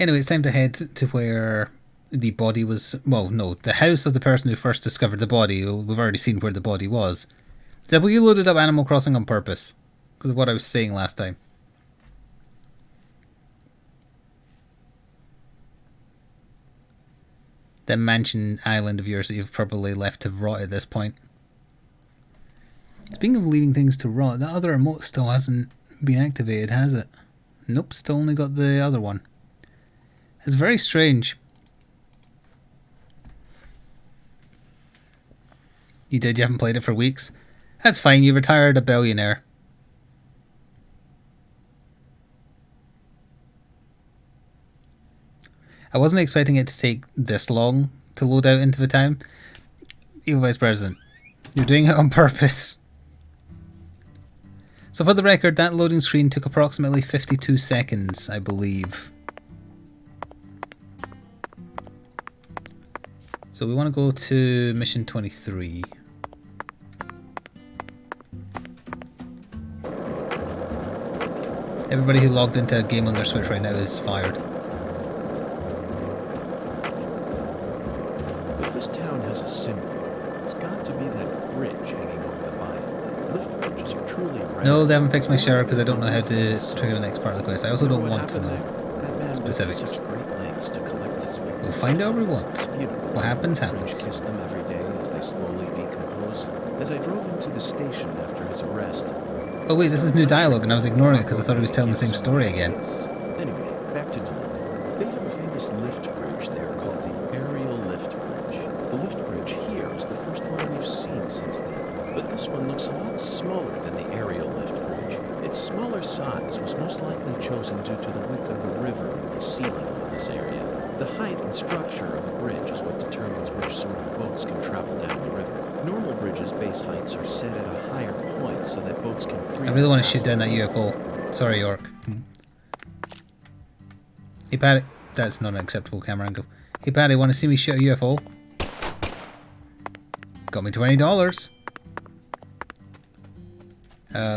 Anyway, it's time to head to where the body was. Well, no, the house of the person who first discovered the body. We've already seen where the body was. Have you loaded up Animal Crossing on purpose? Because of what I was saying last time. That mansion island of yours that you've probably left to rot at this point. Speaking of leaving things to rot, that other remote still hasn't been activated, has it? Nope, still only got the other one. It's very strange. You did? You haven't played it for weeks? That's fine, you retired a billionaire. I wasn't expecting it to take this long to load out into the town. Evil Vice President, you're doing it on purpose. So for the record, that loading screen took approximately 52 seconds, I believe. So we want to go to mission 23. Everybody who logged into a game on their Switch right now is fired. If this town has a symbol, it's got to be that bridge hanging over the bayou. Lift bridges are truly rare. No, they haven't fixed my shower because I don't know how to trigger the next part of the quest. I also don't want to know specifics. We'll find out what we want. What happens, happens. Kiss them every day as they slowly decompose. As I drove into the station after his arrest. Oh wait, this is new dialogue and I was ignoring it because I thought he was telling the same story again. Anyway, back to Duluth. They have a famous lift bridge there called the Aerial Lift Bridge. The lift bridge here is the first one we've seen since then, but this one looks a lot smaller than the Aerial Lift Bridge. Its smaller size was most likely chosen due to the width of the river and the ceiling of this area. The height and structure of a bridge is what determines which sort of boats can travel down the river. Normal bridges' base heights are set at a higher point so that boats can freely. I really want to shoot down that UFO. Sorry, York. Hey, Patty. That's not an acceptable camera angle. Hey, Patty, want to see me shoot a UFO? Got me $20.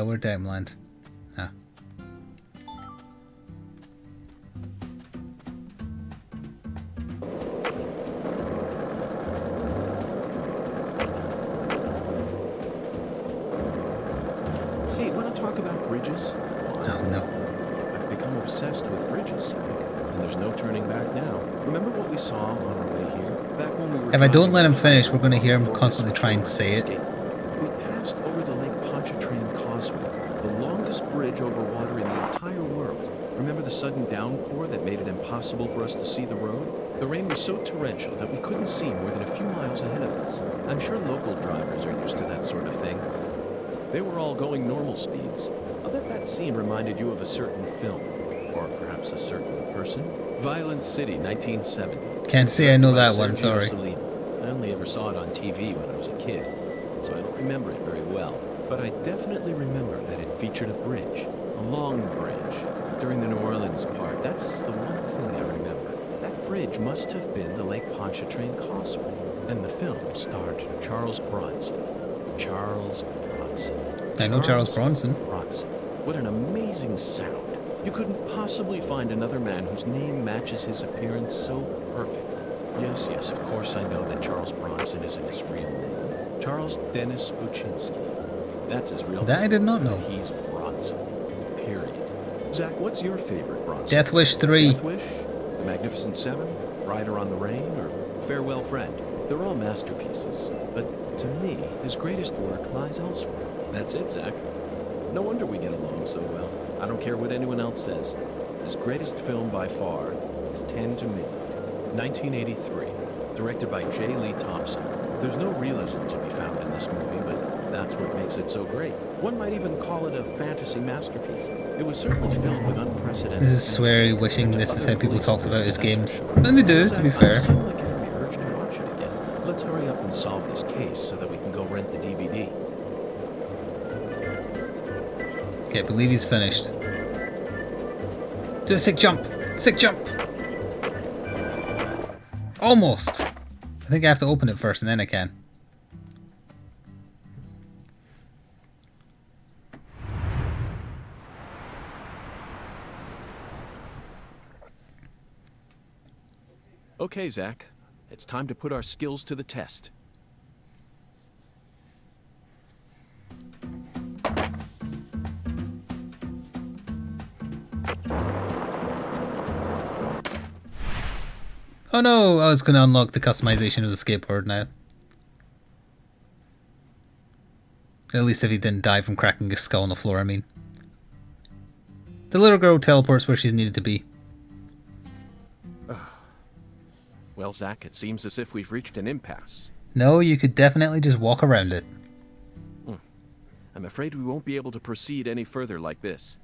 Where'd Dame land? Ah. Hey, want to talk about bridges? Oh, no. I've become obsessed with bridges, Zack, and there's no turning back now. Remember what we saw on our way here? Back when we were. If I don't let him finish, we're going to hear him constantly try and say it. We passed over the Lake Pontchartrain Causeway, the longest bridge over water in the entire world. Remember the sudden downpour that made it impossible for us to see the road? The rain was so torrential that we couldn't see more than a few miles ahead of us. I'm sure local drivers are used to that sort of thing. They were all going normal speeds. I'll bet that scene reminded you of a certain film, or perhaps a certain person. Violent City, 1970. Can't say I know that one, sorry. I only ever saw it on TV when I was a kid, so I don't remember it very well. But I definitely remember that it featured a bridge, a long bridge. During the New Orleans part, that's the one thing I remember. That bridge must have been the Lake Pontchartrain Causeway. And the film starred Charles Bronson. Charles Bronson. I know Charles Bronson. Bronson. What an amazing sound. You couldn't possibly find another man whose name matches his appearance so perfectly. Yes, of course I know that Charles Bronson isn't his real name. Charles Dennis Buczynski. That's his real name. That I did not know. He's Bronson. Period. Zack, what's your favorite Bronson? Death Wish 3. Death Wish? The Magnificent Seven? Rider on the Rain? Or Farewell Friend? They're all masterpieces. But to me, his greatest work lies elsewhere. That's it, Zack. No wonder we get along so well. I don't care what anyone else says. His greatest film by far is 10 to Midnight, 1983, directed by J. Lee Thompson. There's no realism to be found in this movie, but that's what makes it so great. One might even call it a fantasy masterpiece. It was certainly filmed with unprecedented. This is Swery wishing this is how people talked about his games. And they do, to be fair. I'm suddenly getting the urge to watch it again. Let's hurry up and solve this case so that we can go rent the DVD. Okay, I believe he's finished. Do a sick jump! Sick jump! Almost! I think I have to open it first and then I can. Okay, Zack. It's time to put our skills to the test. Oh no, I was going to unlock the customization of the skateboard now. At least if he didn't die from cracking his skull on the floor, I mean. The little girl teleports where she's needed to be. Well, Zack, it seems as if we've reached an impasse. No, you could definitely just walk around it. I'm afraid we won't be able to proceed any further like this.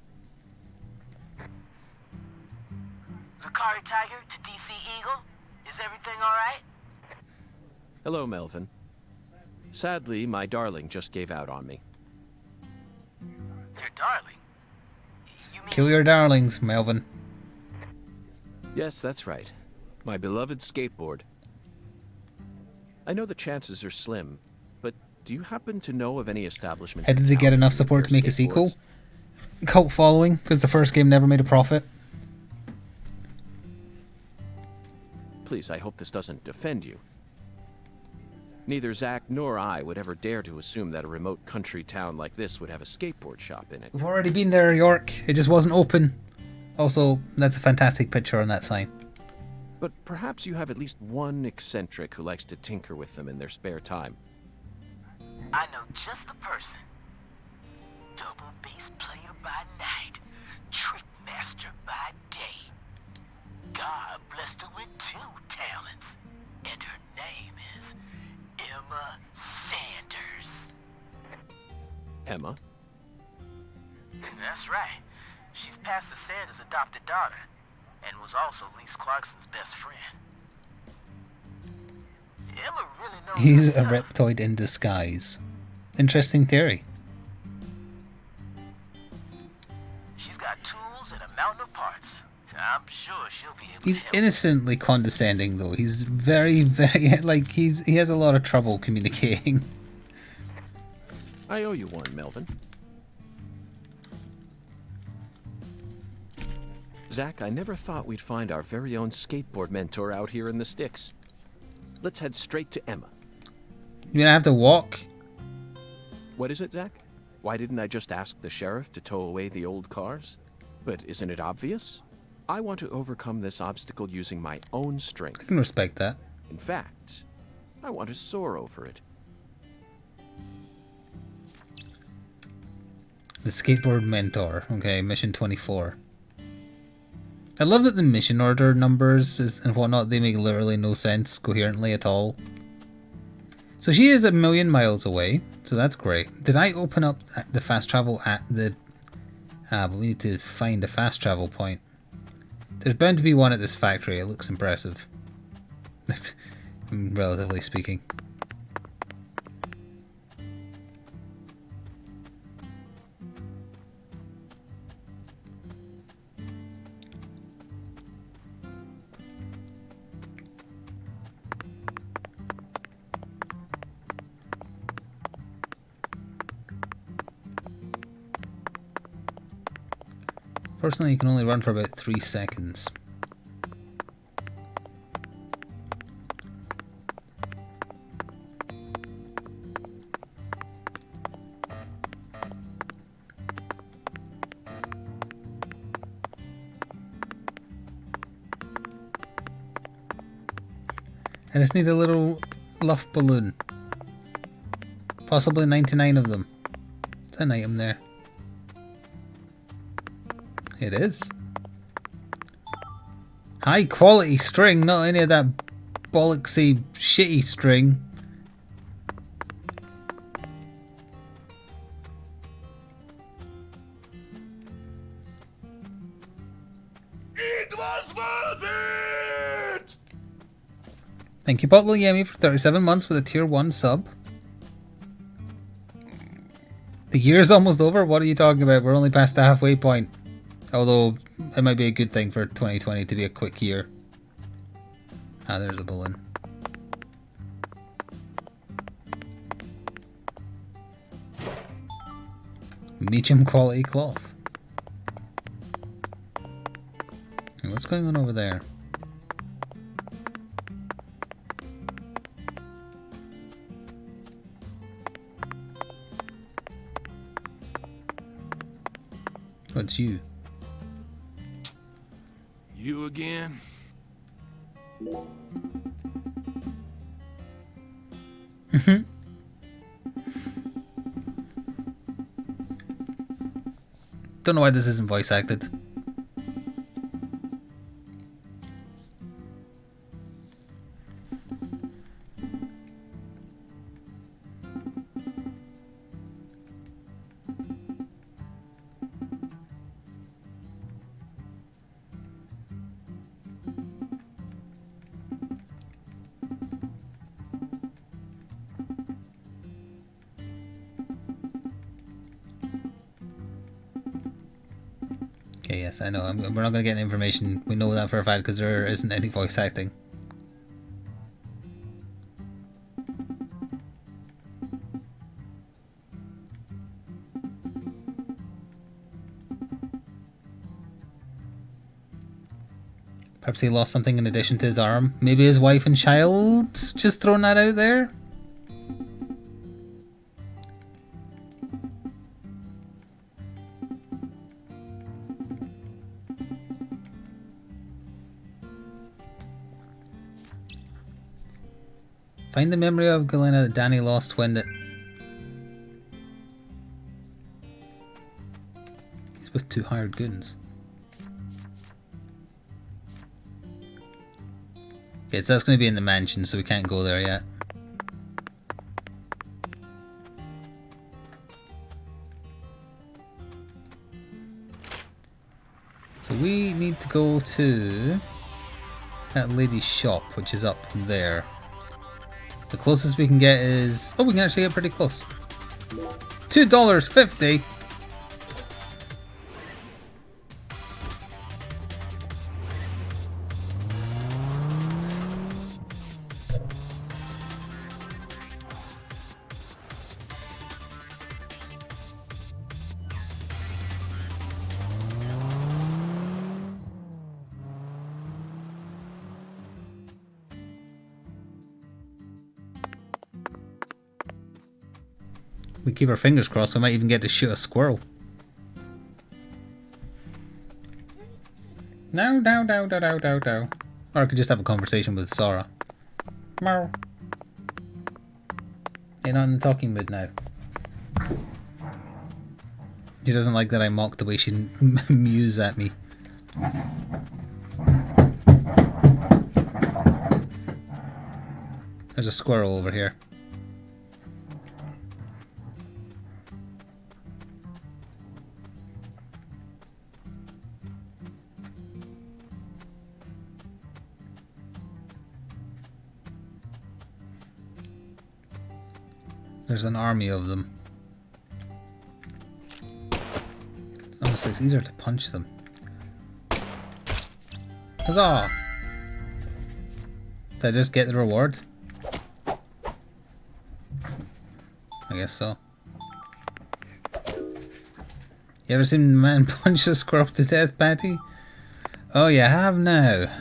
Zakari Tiger to DC Eagle? Is everything alright? Hello, Melvin. Sadly, my darling just gave out on me. Your darling? You mean... Kill your darlings, Melvin. Yes, that's right. My beloved skateboard. I know the chances are slim, but do you happen to know of any establishments? How did they get enough support to make a sequel? Cult following, because the first game never made a profit. Please, I hope this doesn't offend you. Neither Zack nor I would ever dare to assume that a remote country town like this would have a skateboard shop in it. We've already been there, York. It just wasn't open. Also, that's a fantastic picture on that sign. But perhaps you have at least one eccentric who likes to tinker with them in their spare time. I know just the person. Double bass player by night, trick master by day. God blessed her with 2 talents, and her name is Emma Sanders. Emma? That's right. She's Pastor Sanders' adopted daughter, and was also Lise Clarkson's best friend. Emma really knows He's her a stuff. reptoid in disguise. Interesting theory. She's got tools and a mountain of parts. I'm sure she'll be able He's to help. innocently condescending, though. He's very, very like he has a lot of trouble communicating. I owe you one, Melvin. Zack, I never thought we'd find our very own skateboard mentor out here in the sticks. Let's head straight to Emma. You're gonna have to walk. What is it, Zack? Why didn't I just ask the sheriff to tow away the old cars? But isn't it obvious? I want to overcome this obstacle using my own I strength. can respect that. In fact, I want to soar over it. The skateboard mentor. Okay, mission 24. I love that the mission order numbers and whatnot, they make literally no sense coherently at all. So she is 1,000,000 miles away, so that's great. Did I open up the fast travel at the... but we need to find a fast travel point. There's bound to be one at this factory, it looks impressive. Relatively speaking. Personally, you can only run for about 3 seconds. I just need a little luff balloon. Possibly 99 of them. There's an item there. It is. High quality string, not any of that bollocksy shitty string. It was worth it! Thank you, Bottle Yemi, for 37 months with a tier 1 sub. The year's almost over? What are you talking about? We're only past the halfway point. Although, it might be a good thing for 2020 to be a quick year. Ah, there's a balloon. Medium quality cloth. What's going on over there? it's you. You again? Don't know why this isn't voice acted. Okay, yes, I know. We're not going to get any information. We know that for a fact because there isn't any voice acting. Perhaps he lost something in addition to his arm. Maybe his wife and child? Just throwing that out there? Find the memory of Galena that Danny lost when the... He's with 2 hired goons. Okay, so that's going to be in the mansion, so we can't go there yet. So we need to go to that lady's shop, which is up there. The closest we can get is... Oh, we can actually get pretty close. $2.50! We keep our fingers crossed, we might even get to shoot a squirrel. No. Or I could just have a conversation with Sora. Meow. You're not in the talking mood now. She doesn't like that I mock the way she mews at me. There's a squirrel over here. There's an army of them. Honestly, it's easier to punch them. Huzzah! Did I just get the reward? I guess so. You ever seen a man punch a squirrel to death, Patty? Oh, you have now.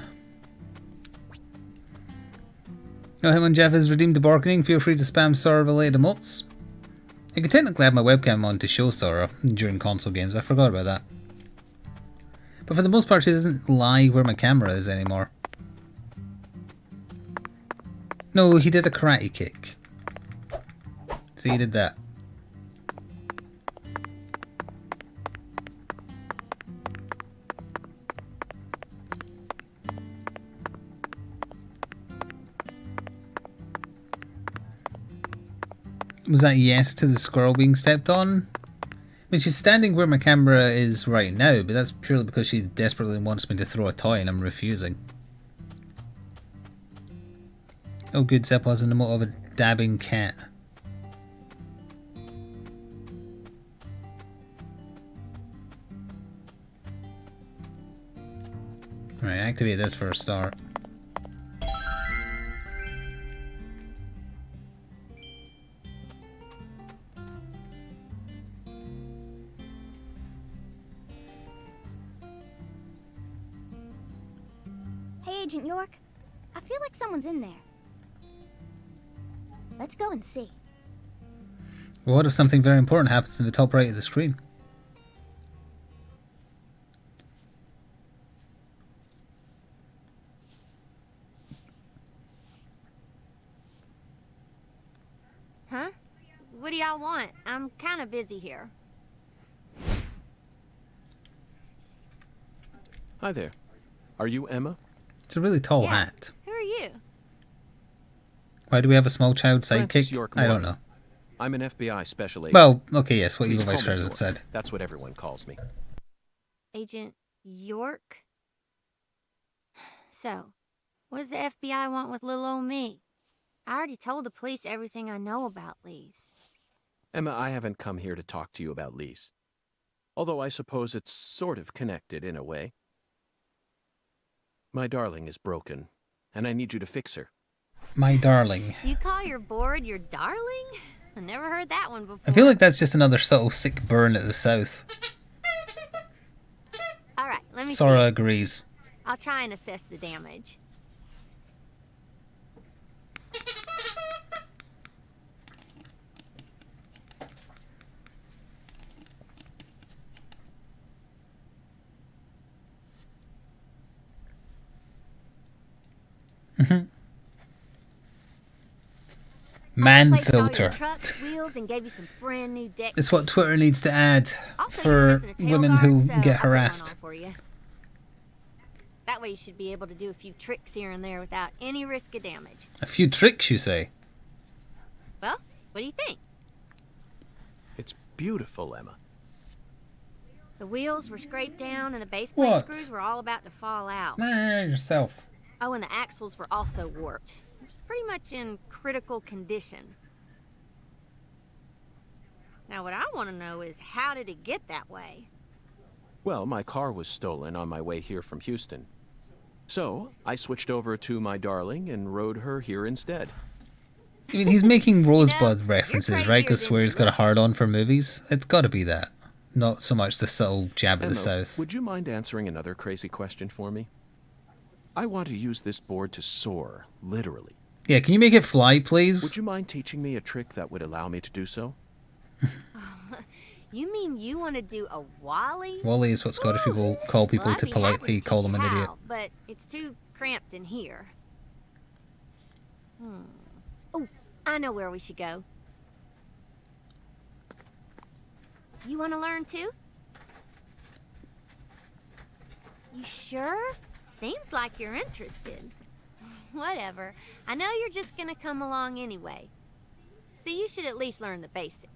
No, him and Jeff has redeemed the bargaining. Feel free to spam Sora related emotes. I could technically have my webcam on to show Sora during console games. I forgot about that. But for the most part, she doesn't lie where my camera is anymore. No, he did a karate kick. So he did that. Was that yes to the squirrel being stepped on? I mean, she's standing where my camera is right now, but that's purely because she desperately wants me to throw a toy and I'm refusing. Oh good, Zepp has an emote of a dabbing cat. Right, activate this for a start. Agent York, I feel like someone's in there. Let's go and see. Well, what if something very important happens in the top right of the screen? what do y'all want? I'm kind of busy here. Hi there. Are you Emma? It's a really tall Yeah. hat. Who are you? Why do we have a small child Francis sidekick? York I don't Morgan. know. I'm an FBI special agent. Well, okay, yes, what Please Evil Vice call me President York. said. That's what everyone calls me. Agent York? So, what does the FBI want with little old me? I already told the police everything I know about Lee's. Emma, I haven't come here to talk to you about Lise. Although I suppose it's sort of connected in a way. My darling is broken, and I need you to fix her. My darling. You call your board your darling? I never heard that one before. I feel like that's just another subtle sick burn at the south. All right, let me Sora see. agrees. I'll try and assess the damage. Man Replaced all your filter. trucks, wheels, and gave you some brand new decks. It's what Twitter needs to add Also, you're for missing a tail women guard, who so I'll get put one harassed. on for you. That way you should be able to do a few tricks here and there without any risk of damage. A few tricks, you say? Well, what do you think? It's beautiful, Emma. The wheels were scraped down and the base plate What? screws were all about to fall out. Nah, yourself. Oh, and the axles were also warped. It was pretty much in critical condition. Now, what I want to know is, how did it get that way? Well, my car was stolen on my way here from Houston. So, I switched over to my darling and rode her here instead. I mean, he's making Rosebud you're references, crazier right? Because than Swear's you got a look. hard-on for movies. It's got to be that. Not so much the subtle jab at Emma, the south. would you mind answering another crazy question for me? I want to use this board to soar, literally. Yeah, can you make it fly, please? Would you mind teaching me a trick that would allow me to do so? You mean you want to do a Wally? Wally is what Scottish people call people Well, I'd to be happy politely teach call you them an idiot. how, but it's too cramped in here. Oh, I know where we should go. You want to learn too? You sure? Seems like you're interested. Whatever. I know you're just gonna come along anyway. So you should at least learn the basics.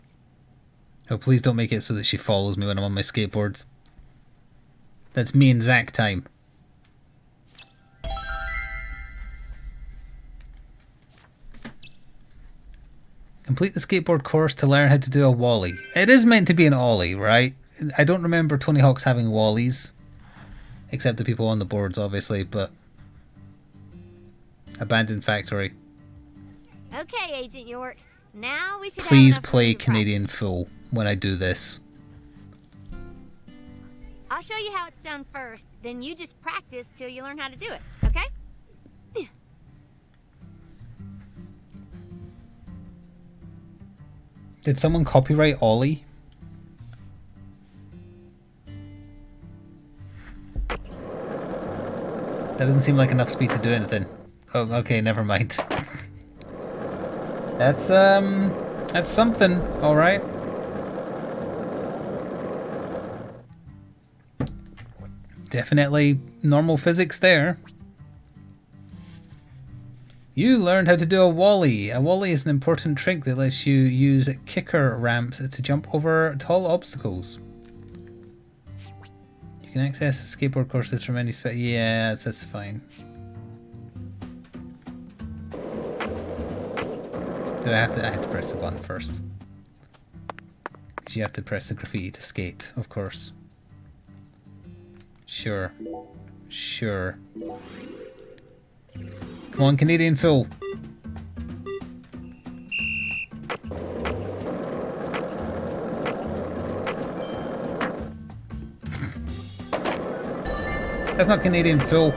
Oh, please don't make it so that she follows me when I'm on my skateboard. That's me and Zack time. Complete the skateboard course to learn how to do a Wally. It is meant to be an Ollie, right? I don't remember Tony Hawk's having Wallies. Except the people on the boards, obviously, but... Abandoned Factory. Okay, Agent York. Now we should have Please enough room play to practice. Canadian Full when I do this. I'll show you how it's done first, then you just practice till you learn how to do it, okay? Did someone copyright Ollie? That doesn't seem like enough speed to do anything. Oh, okay, never mind. That's something, alright. Definitely normal physics there. You learned how to do a Wally. A Wally is an important trick that lets you use kicker ramps to jump over tall obstacles. You can access skateboard courses from any spot. Yeah, that's fine. I had to press the button first. Because you have to press the graffiti to skate, of course. Sure. Sure. Come on, Canadian Phil. That's not Canadian Phil.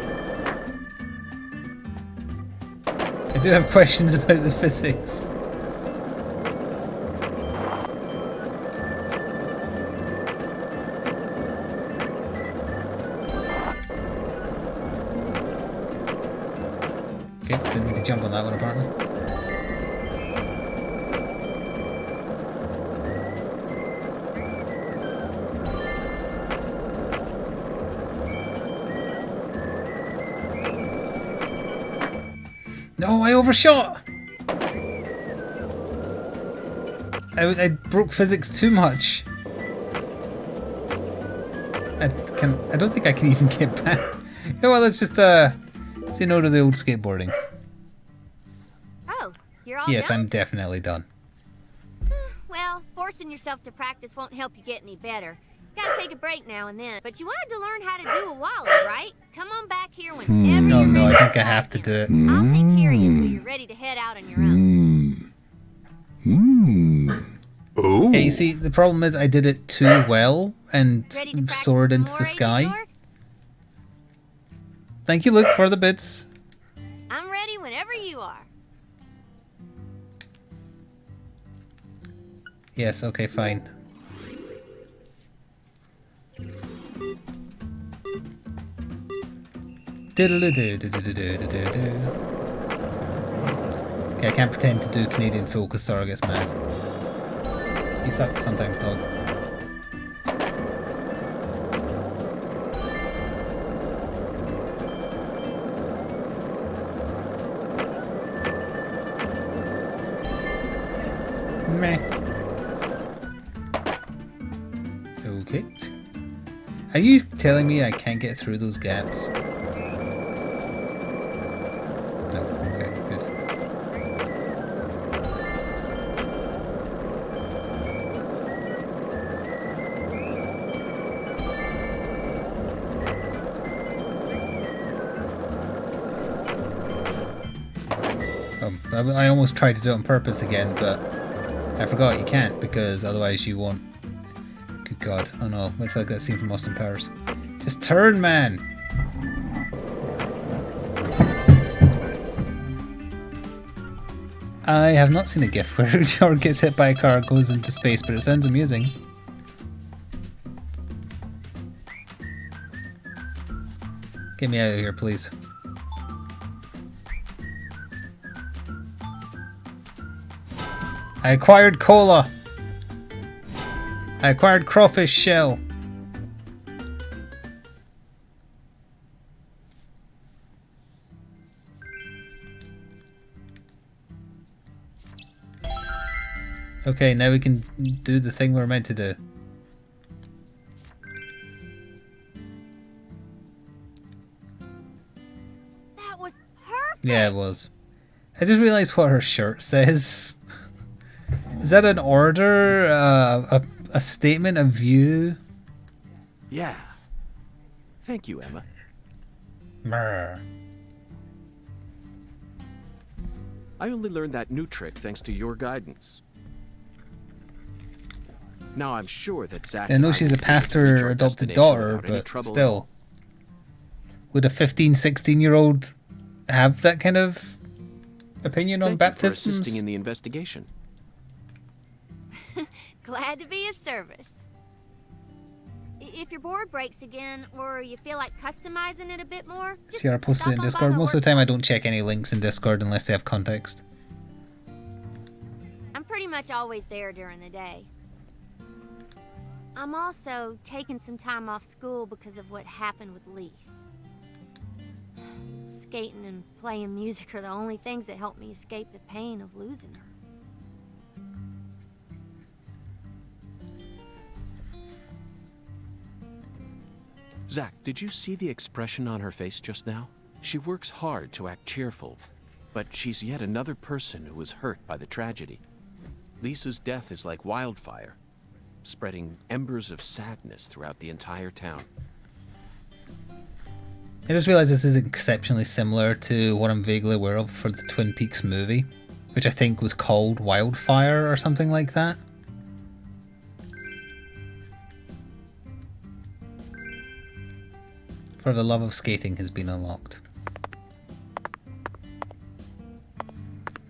I do have questions about the physics. Okay, didn't need to jump on that one apparently. No, I overshot! I broke physics too much. I don't think I can even get back. Yeah, well, let's just say no to the old skateboarding. Oh, you're all Yes, done? I'm definitely done. Well, forcing yourself to practice won't help you get any better. Gotta take a break now and then. But you wanted to learn how to do a Wally, right? Come on back here whenever No, you're no, I ready think I try have to again. do it. I'll take care of you until you're ready to head out on your own. Oh. Yeah, you see, the problem is I did it too well and Ready to practice soared some into more, the Agent sky. York? Thank you, Luke, for the bits. I'm ready whenever you are. Yes, okay, fine. Okay, I can't pretend to do Canadian folk because Sarah gets mad. You suck sometimes, dog. Meh. Okay. Are you telling me I can't get through those gaps? No. Okay, good. I almost tried to do it on purpose again, but I forgot you can't because otherwise you won't. Good God. Oh no, looks like that scene from Austin Powers. Just turn, man! I have not seen a gif where York gets hit by a car and goes into space, but it sounds amusing. Get me out of here, please. I acquired cola! I acquired crawfish shell. Okay, now we can do the thing we're meant to do. That was perfect. Yeah, it was. I just realized what her shirt says. Is that an order? A statement of view? Yeah. Thank you, Emma. Brr. I only learned that new trick thanks to your guidance. Now I'm sure that Zack. I know and she's a will be able to reach pastor our adopted destination daughter, without any but trouble at still. all. Would a 15, 16-year-old have that kind of opinion on Thank you for assisting baptisms? in the investigation. Glad to be of service. If your board breaks again, or you feel like customizing it a bit more, just See, I posted stop it in on by Discord. my Most of the time I workshop. don't check any links in Discord unless they have context. I'm pretty much always there during the day. I'm also taking some time off school because of what happened with Lise. Skating and playing music are the only things that help me escape the pain of losing her. Zack, did you see the expression on her face just now? She works hard to act cheerful, but she's yet another person who was hurt by the tragedy. Lisa's death is like wildfire, spreading embers of sadness throughout the entire town. I just realised this is exceptionally similar to what I'm vaguely aware of for the Twin Peaks movie, which I think was called Wildfire or something like that. For the Love of Skating has been unlocked.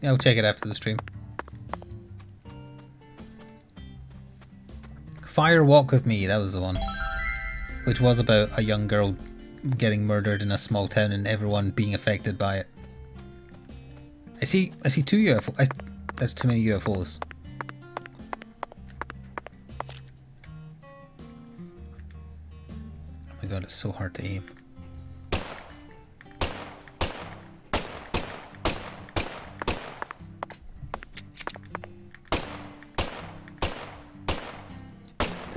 Yeah, I'll check it after the stream. Fire Walk With Me, that was the one. Which was about a young girl getting murdered in a small town and everyone being affected by it. I see two UFOs. That's too many UFOs. Oh my god, it's so hard to aim.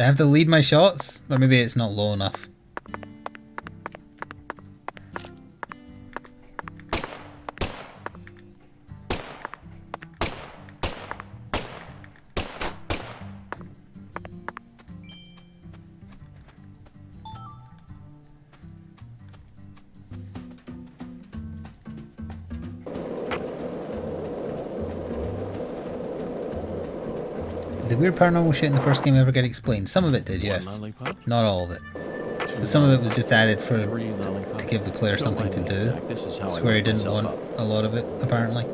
Do I have to lead my shots? Or maybe it's not low enough. Did the weird paranormal shit in the first game ever get explained? Some of it did, yes. Lollipop? Not all of it. Two But some of it was just added for three lollipops. to give the player Don't something mind to me, do. Zack. This is how That's I where he work didn't myself want up. a lot of it, apparently.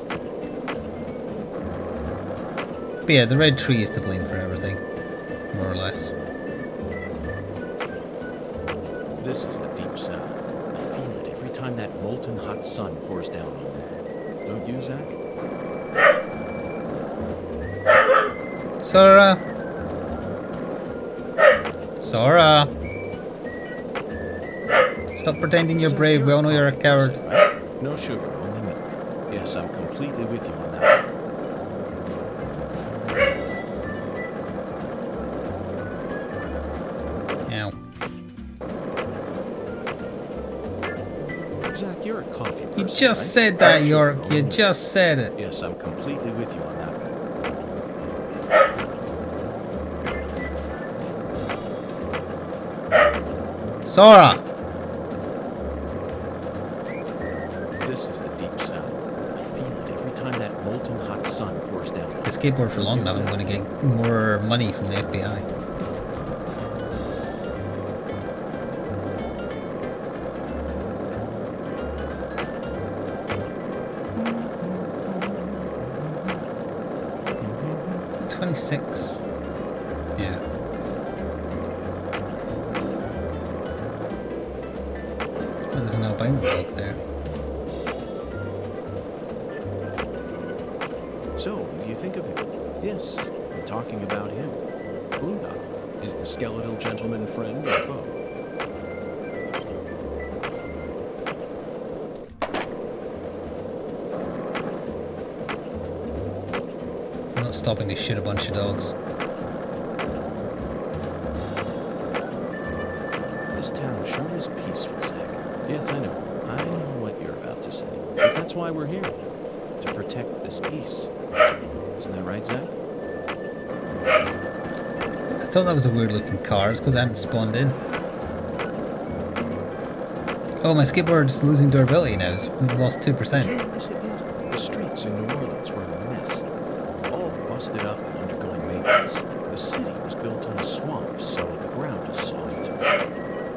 But yeah, the red tree is to blame for everything, more or less. This is the deep south. I feel it every time that molten hot sun pours down on me. Don't you, Zack? Sora! Sora! Stop pretending you're Zack, brave, we all know you're a coffee coward. person, right? No sugar, only milk. Yes, I'm completely with you on that. Ow. Zack, you're a coffee person, You just right? said that, Sugar, York. only You milk. just said it. Yes, I'm completely with you on that. Sora! This is the deep south. I feel it every time that molten hot sun pours down. If I skateboard for long enough, I'm going to get more money from the FBI. Is it 26? Yeah. Oh, there's an albino dog there. So, what do you think of him? Yes, I'm talking about him. Boondock. Is the skeletal gentleman friend or foe? I'm not stopping to shoot a bunch of dogs. This town sure is peaceful, Zack. Yes, I know. I know what you're about to say. But that's why we're here. To protect this peace. Isn't that right, Zack? I thought that was a weird looking car. It's because I hadn't spawned in. Oh, my skateboard's losing durability now. We've lost 2%. Yes, it is. The streets in New Orleans were a mess. All busted up and undergoing maintenance. The city was built on swamps, so the ground is soft.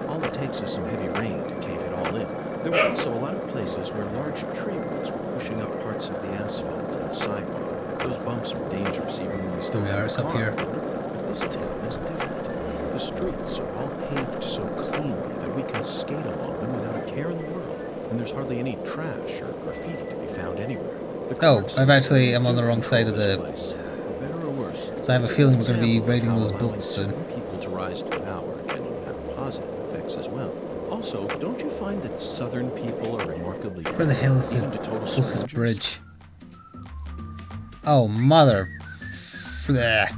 All it takes is some heavy rain to cave it all in. There were also a lot of places where large tree roots were pushing up parts of the asphalt and the sidewalk. Those bumps were dangerous even when we still There we had are, a it's up car. here. But this town is different. The streets are all paved so cleanly that we can skate along them without a care in the world. And there's hardly any trash or graffiti to be found anywhere. The Oh, courts I've and actually- city I'm on the do wrong side of control the- this place, for better or worse. So I have a It's feeling an we're going to be example of raiding how those allowing boats soon. certain people to rise to power can have positive effects as well. Also, don't you find that southern people are remarkably Where the hell is the even to total closest strangers? bridge? Oh, mother... Bleh.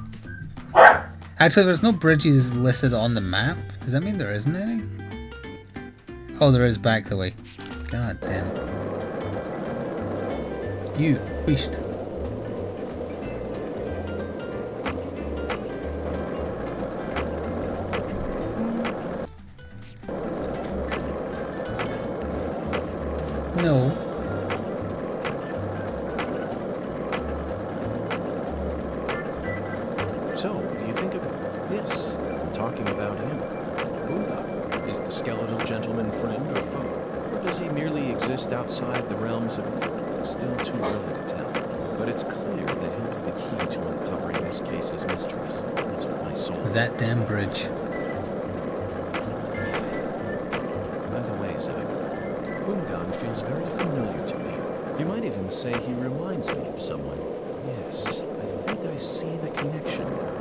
Actually, there's no bridges listed on the map. Does that mean there isn't any? Oh, there is back the way. God damn it. You, beast. No. So, what do you think of him? Yes, I'm talking about him. Boondock. Is the skeletal gentleman friend or foe? Or does he merely exist outside the realms of... Still too early to tell. But it's clear that he'll be the key to uncovering this case's mysteries. That's what my soul That tells damn me. bridge. By the way, Zack, Boondock feels very familiar to me. You might even say he reminds me of someone. Yes, I think I see the connection now.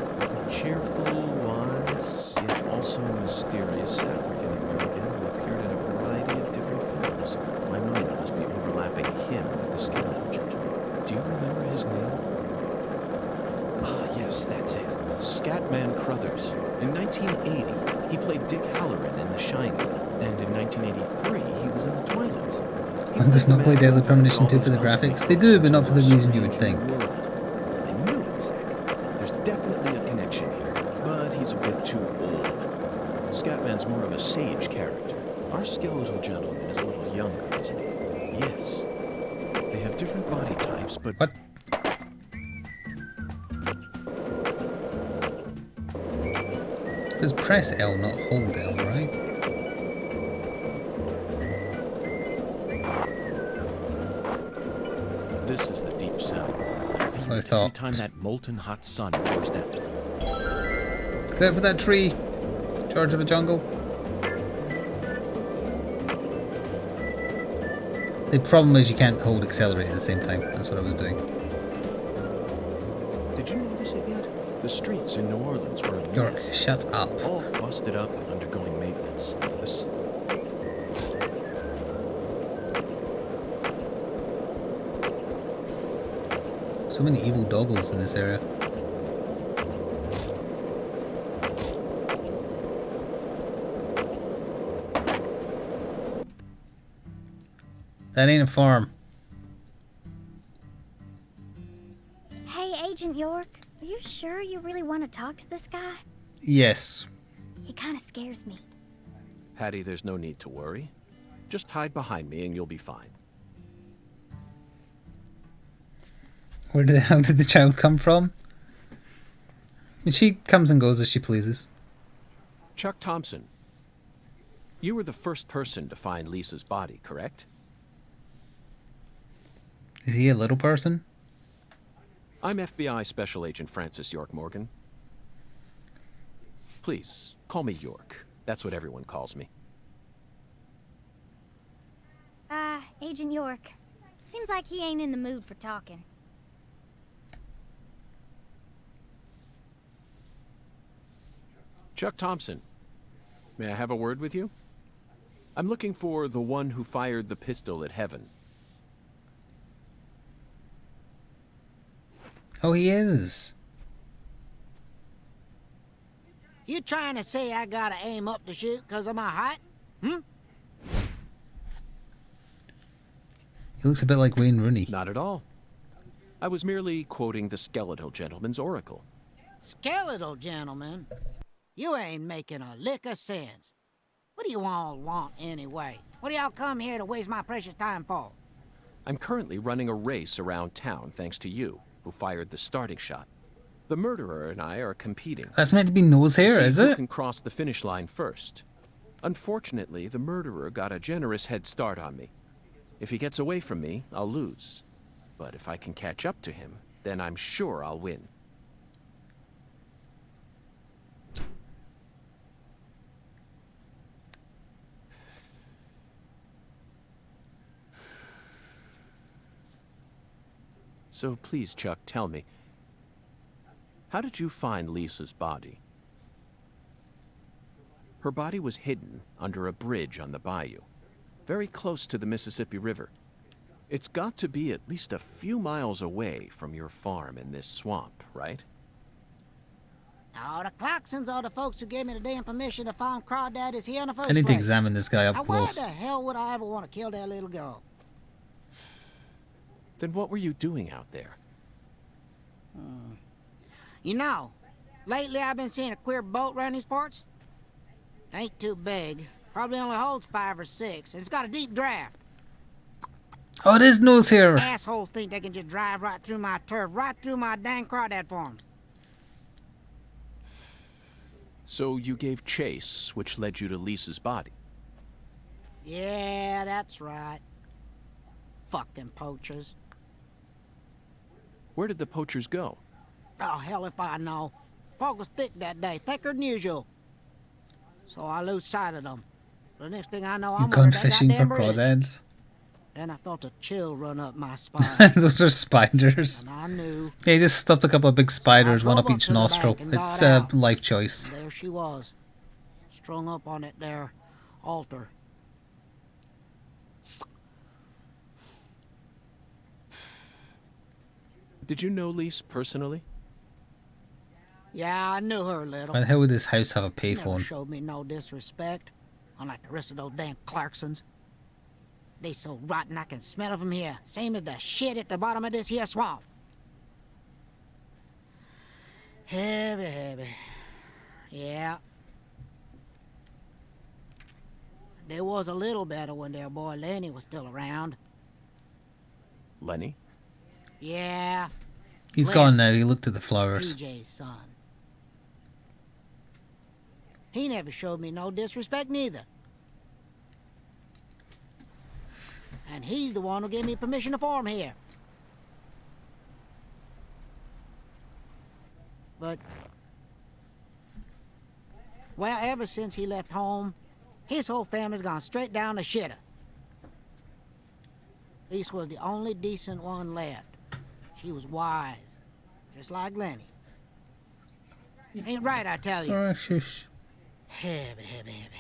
A cheerful, wise, yet also mysterious African-American who appeared in a variety of different films. My mind must be overlapping him with the skeleton gentleman. Do you remember his name? Ah, yes, that's it. Scatman Crothers. In He played Dick Halloran in The Shining, and in 1983 he was in The Twilight Zone. One does not play Deadly Premonition 2 for the graphics. They do, but not for the reason you would think. I knew it, Zack. There's definitely a connection here, but he's a bit too old. Scatman's more of a sage character. Our skeletal gentleman is a little younger, isn't he? Yes. They have different body types, but... What? Just press L, not hold L, right? This is the deep south. That's what I thought. Every time that molten hot sun pours down. Clear for that tree. Charge of a jungle. The problem is you can't hold accelerate at the same time. That's what I was doing. Did you notice it yet? The streets in New Orleans were a York, mess. shut up. All busted up and undergoing maintenance. So many evil doubles in this area. That ain't a farm. Hey, Agent York, are you sure you really want to talk to this guy? Yes. He kind of scares me. Hattie, there's no need to worry. Just hide behind me and you'll be fine. Where the hell did the child come from? And she comes and goes as she pleases. Chuck Thompson, you were the first person to find Lisa's body, correct? Is he a little person? I'm FBI Special Agent Francis York Morgan. Please, call me York. That's what everyone calls me. Agent York. Seems like he ain't in the mood for talking. Chuck Thompson, may I have a word with you? I'm looking for the one who fired the pistol at Heaven. Oh, he is. You trying to say I gotta aim up to shoot because of my height? Hmm? He looks a bit like Wayne Rooney. Not at all. I was merely quoting the skeletal gentleman's oracle. Skeletal gentleman? You ain't making a lick of sense. What do you all want anyway? What do y'all come here to waste my precious time for? I'm currently running a race around town thanks to you, who fired the starting shot. The murderer and I are competing. That's meant to be nose hair, See is who it? can cross the finish line first. Unfortunately, the murderer got a generous head start on me. If he gets away from me, I'll lose. But if I can catch up to him, then I'm sure I'll win. So please, Chuck, tell me, how did you find Lisa's body? Her body was hidden under a bridge on the bayou, very close to the Mississippi River. It's got to be at least a few miles away from your farm in this swamp, right? Oh, the Clarksons are the folks who gave me the damn permission to find crawdaddies here in the first I need to place. examine this guy Now, up why close. the hell would I ever want to kill that little girl? Then what were you doing out there? You know, lately I've been seeing a queer boat around these parts. Ain't too big. Probably only holds 5 or 6. And it's got a deep draft. Oh, it is nose hair. Assholes think they can just drive right through my turf, right through my dang crawdad farm. So you gave chase, which led you to Lisa's body. Yeah, that's right. Fucking poachers. Where did the poachers go? Oh, hell if I know. Fog was thick that day, thicker than usual. So I lose sight of them. The next thing I know, I'm You've under gone that fishing for goddamn bridge. crawdads. Then I felt a chill run up my spine. Those are spiders. And I knew. Yeah, he just stuffed a couple of big spiders, one drove up up each to the nostril. bank and It's got a out. life choice. There she was. Strung up on that there altar. Did you know Lise personally? Yeah, I knew her a little. Why the hell would this house have a She never payphone? showed me no disrespect, unlike the rest of those damn Clarksons. They so rotten I can smell it from here, same as the shit at the bottom of this here swamp. Heavy, heavy. Yeah. They was a little better when their boy Lenny was still around. Lenny? Yeah, He's Len. gone now. He looked at the flowers. PJ's son. He never showed me no disrespect neither. And he's the one who gave me permission to farm here. But, well, ever since he left home, his whole family's gone straight down the shitter. Lisa was the only decent one left. She was wise, just like Lenny. Ain't right, I tell you. Alright, shush. Heavy, heavy, heavy.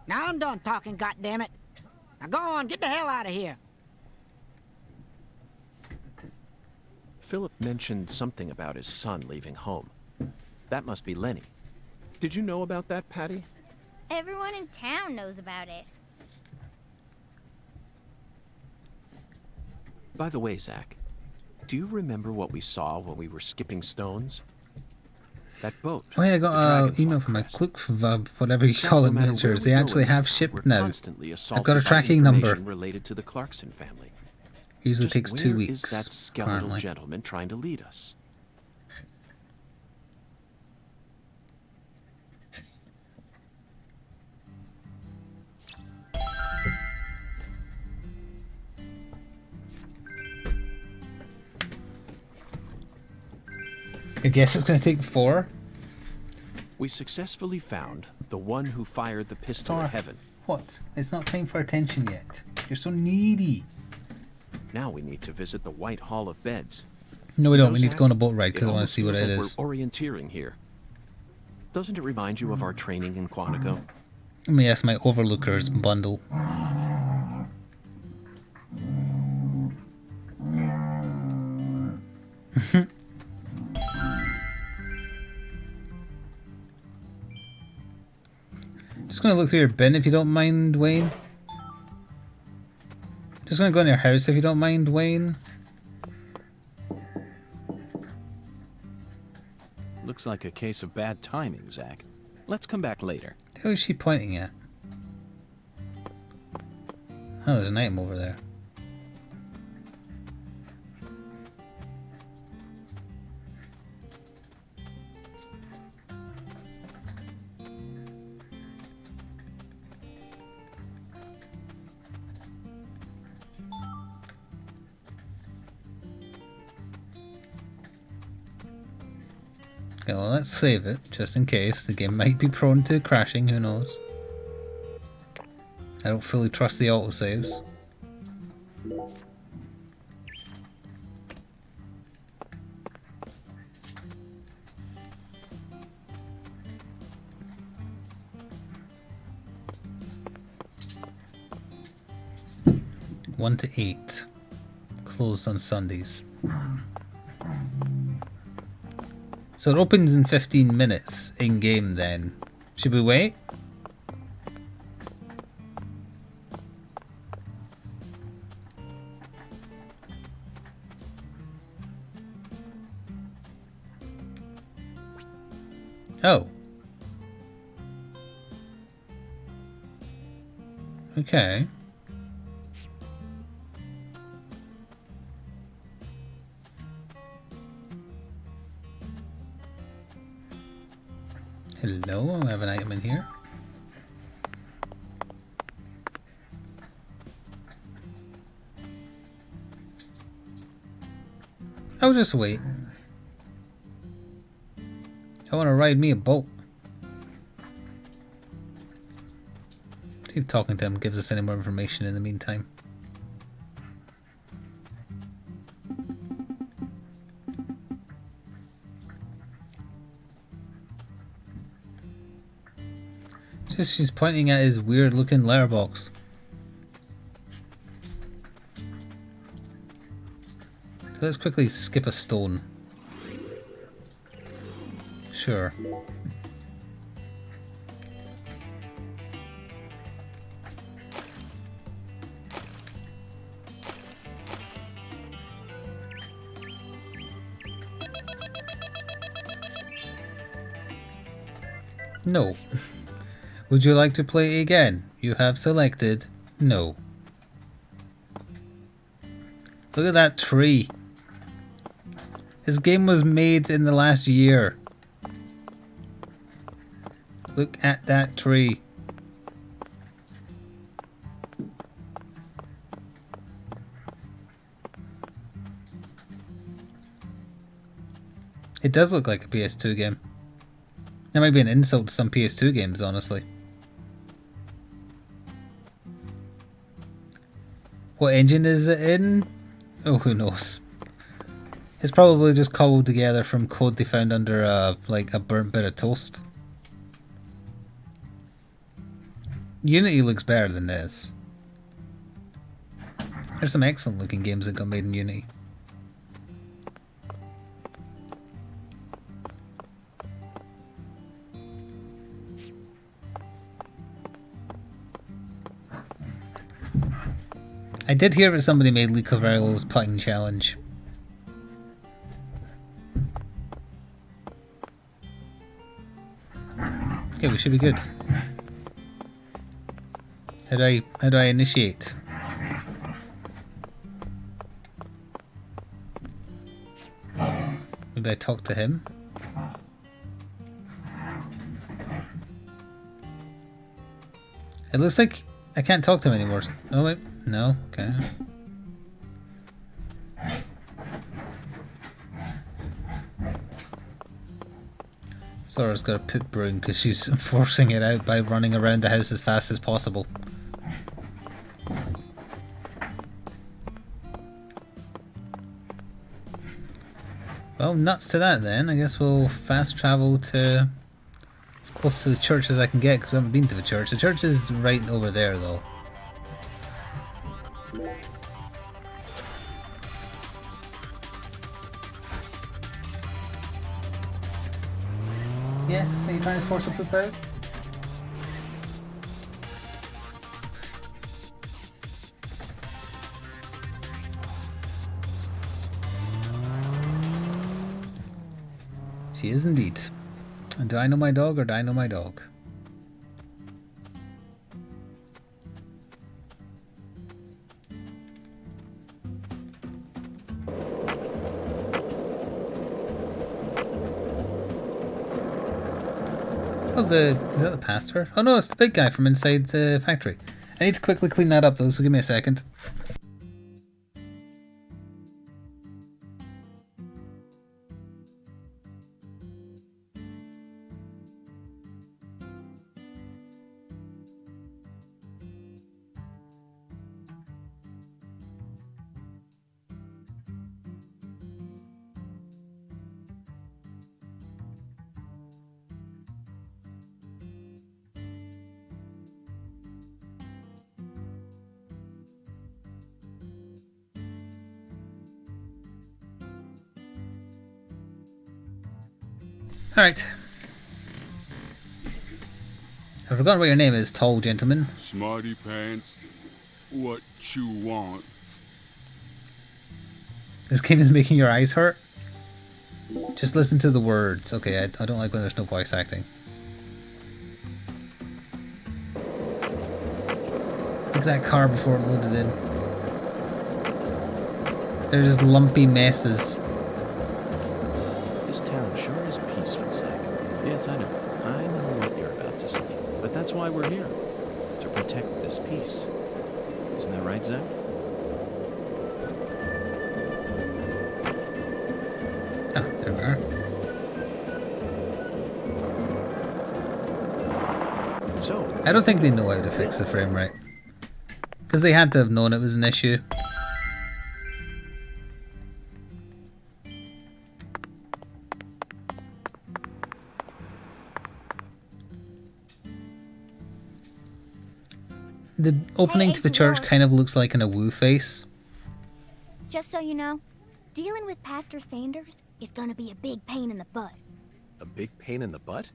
Now I'm done talking, goddammit. Now go on, get the hell out of here. Philip mentioned something about his son leaving home. That must be Lenny. Did you know about that, Patty? Everyone in town knows about it. By the way, Zack, do you remember what we saw when we were skipping stones? That boat. Oh yeah, I the got an Dragonfly email from my crest. Cluckvub, whatever you Zack, call no it, matter miniatures. where They we go actually in this have town, shipped we're now. constantly I've got a assaulted by tracking number. information related to the Clarkson family. Usually Just takes 2 where weeks. is that skeletal Apparently. gentleman trying to lead us? I guess it's going to take 4. We successfully found the one who fired the pistol Star. at Heaven. What? It's not time for attention yet. You're so needy. Now we need to visit the White Hall of Beds. No, we You don't. know, We need to Zack, go on a boat ride because I want to almost see what feels it like is. We're orienteering here. Doesn't it remind you of our training in Quantico? Let me ask my Overlookers bundle. Just gonna look through your bin if you don't mind, Wayne. Just gonna go in your house if you don't mind, Wayne. Looks like a case of bad timing, Zack. Let's come back later. Who is she pointing at? Oh, there's an item over there. Okay, well, let's save it, just in case. The game might be prone to crashing, who knows. I don't fully trust the autosaves. One to 8. Closed on Sundays. So it opens in 15 minutes in-game then. Should we wait? Oh. Okay. Hello, I have an item in here. I'll just wait. I want to ride me a boat. See if talking to him gives us any more information in the meantime. Just she's pointing at his weird looking letterbox. Let's quickly skip a stone. Sure. No. Would you like to play again? You have selected no. Look at that tree. This game was made in the last year. Look at that tree. It does look like a PS2 game. That might be an insult to some PS2 games, honestly. What engine is it in? Oh, who knows. It's probably just cobbled together from code they found under like a burnt bit of toast. Unity looks better than this. There's some excellent looking games that got made in Unity. I did hear that somebody made Lee Cavallo's putting challenge. Okay, we should be good. How do I initiate? Maybe I talk to him? It looks like I can't talk to him anymore. Oh wait, no, okay. Sora's got a poop broom because she's forcing it out by running around the house as fast as possible. Well, nuts to that then. I guess we'll fast travel to as close to the church as I can get because we haven't been to the church. The church is right over there though. Yes, are you trying to force a poop out? She is indeed. And do I know my dog or do I know my dog? Oh, is that the pastor? Oh no, it's the big guy from inside the factory. I need to quickly clean that up though, so give me a second. Alright. I've forgotten what your name is, tall gentleman. Smarty pants, what you want? This game is making your eyes hurt? Just listen to the words. Okay, I don't like when there's no voice acting. Look at that car before it loaded in. They're just lumpy messes. This town sure is peaceful, Zack. Yes, I know. I know what you're about to say. But that's why we're here. To protect this peace. Isn't that right, Zack? Oh, there we are. So, I don't think they know how to fix the frame rate. Because they had to have known it was an issue. The opening to the church kind of looks like an Awoo face. Just so you know, Dealing with Pastor Sanders is gonna be a big pain in the butt. A big pain in the butt?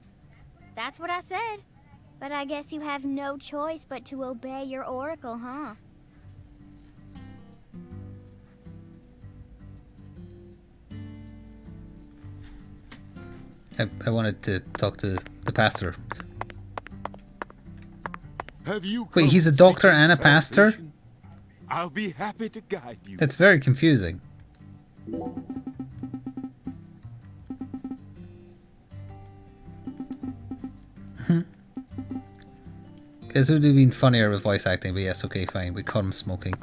That's what I said. But I guess you have no choice but to obey your oracle, huh? I wanted to talk to the pastor. Have you Wait, come he's a doctor seeking and a pastor? salvation? I'll be happy to guide you. It's very confusing. Guess it would have been funnier with voice acting, but yes, okay, fine. We caught him smoking.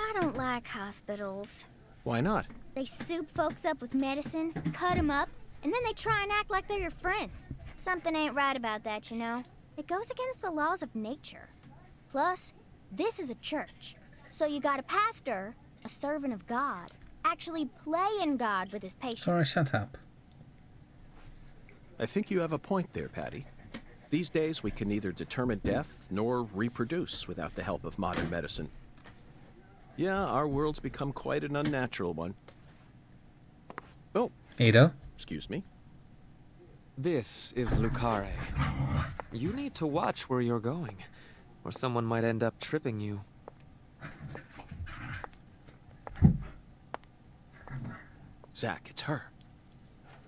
I don't like hospitals. Why not? They soup folks up with medicine, cut 'em up, and then they try and act like they're your friends. Something ain't right about that, you know. It goes against the laws of nature. Plus, this is a church. So you got a pastor, a servant of God, actually playing God with his patients. Sorry, shut up. I think you have a point there, Patty. These days, we can neither determine death nor reproduce without the help of modern medicine. Yeah, our world's become quite an unnatural one. Oh, Ada? excuse me. This is Lucare. You need to watch where you're going, or someone might end up tripping you. Zack, it's her.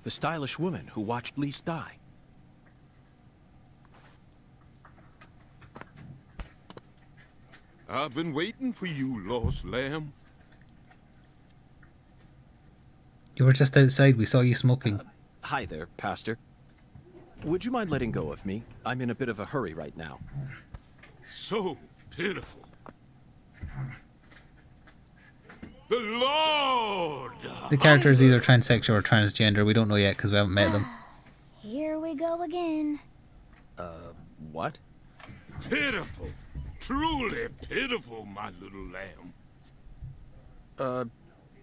The stylish woman who watched Lise die. I've been waiting for you, lost lamb. You were just outside. We saw you smoking. Hi there, Pastor. Would you mind letting go of me? I'm in a bit of a hurry right now. So pitiful. The Lord! The character is either transsexual or transgender. We don't know yet because we haven't met them. Here we go again. What? Pitiful. Truly pitiful, my little lamb.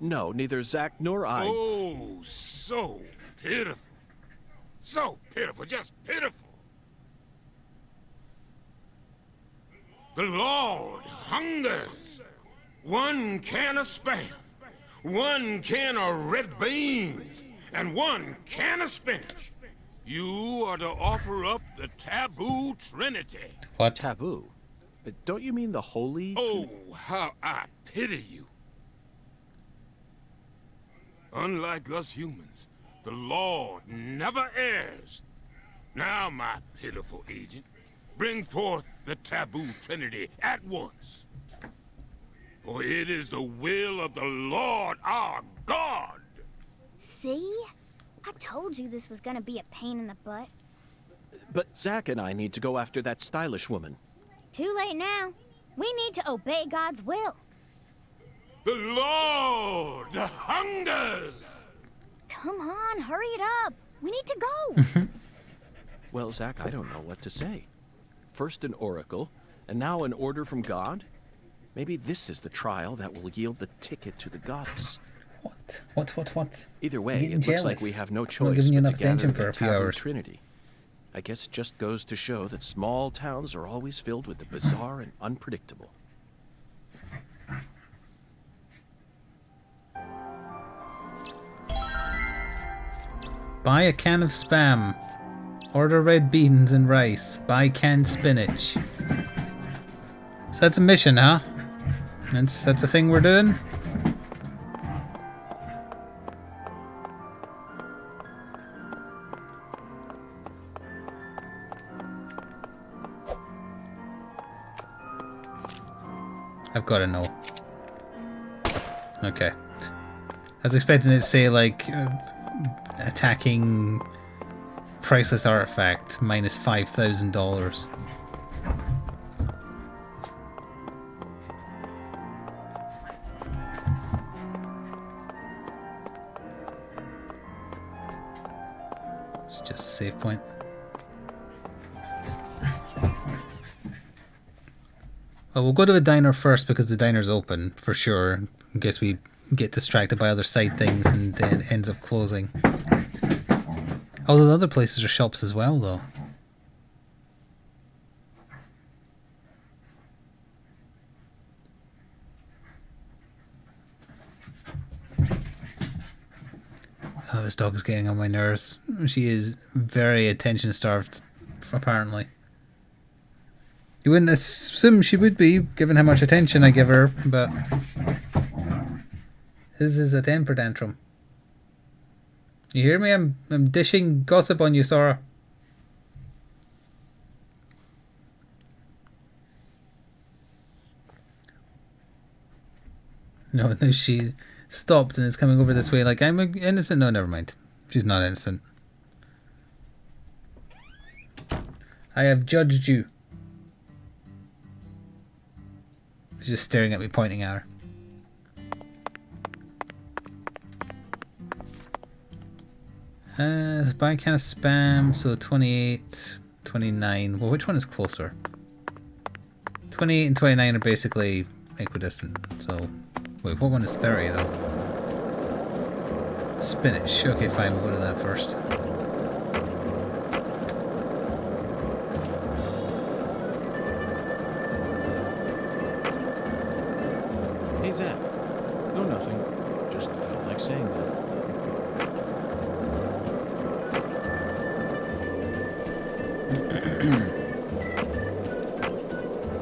No, neither Zack nor I. Oh, so pitiful. So pitiful, just pitiful. The Lord hungers. 1 can of Spam, 1 can of red beans, and 1 can of spinach. You are to offer up the taboo trinity. What? Taboo? Don't you mean the holy? Oh, how I pity you. Unlike us humans, the Lord never errs. Now, my pitiful agent, bring forth the taboo trinity at once. For it is the will of the Lord our God. See? I told you this was gonna be a pain in the butt. But Zack and I need to go after that stylish woman. Too late now. We need to obey God's will. The Lord hungers. Come on, hurry it up. We need to go. Well, Zack, I don't know what to say. First an oracle, and now an order from God? Maybe this is the trial that will yield the ticket to the goddess. What? Either way, I'm it getting looks like jealous. we have no I'm not choice giving you but to enough gather attention the for a few taboo hours. trinity. I guess it just goes to show that small towns are always filled with the bizarre and unpredictable. Buy a can of Spam. Order red beans and rice. Buy canned spinach. So that's a mission, huh? That's a thing we're doing? I've got to know. Okay. I was expecting it to say, like, attacking priceless artifact minus $5,000. just a save point. Well, we'll go to the diner first because the diner's open for sure. In case we get distracted by other side things and then it ends up closing. All those other places are shops as well, though. Oh, this dog is getting on my nerves. She is very attention starved, apparently. You wouldn't assume she would be, given how much attention I give her, but this is a temper tantrum. You hear me? I'm dishing gossip on you, Sora. No, she stopped and is coming over this way like I'm innocent. No, never mind. She's not innocent. I have judged you. She's just staring at me, pointing at her. Buy a can of Spam, so 28, 29. Well, which one is closer? 28 and 29 are basically equidistant, so... Wait, what one is 30 though? Spinach. Okay, fine, we'll go to that first. Hey, Zack. No, nothing. Just felt like saying that.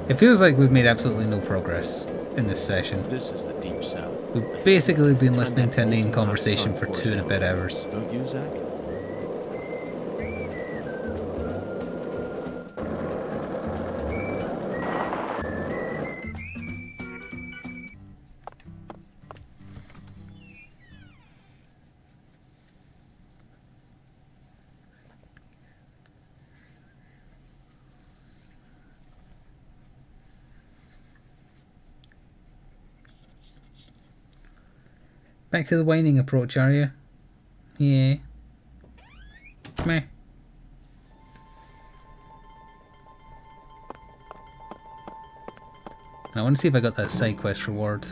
It feels like we've made absolutely no progress in this session. This is the Deep South. We've basically been listening to a main conversation for 2 and a bit hours. Don't you, Zack? Back to the whining approach, are you? Yeah. Come here. I want to see if I got that side quest reward.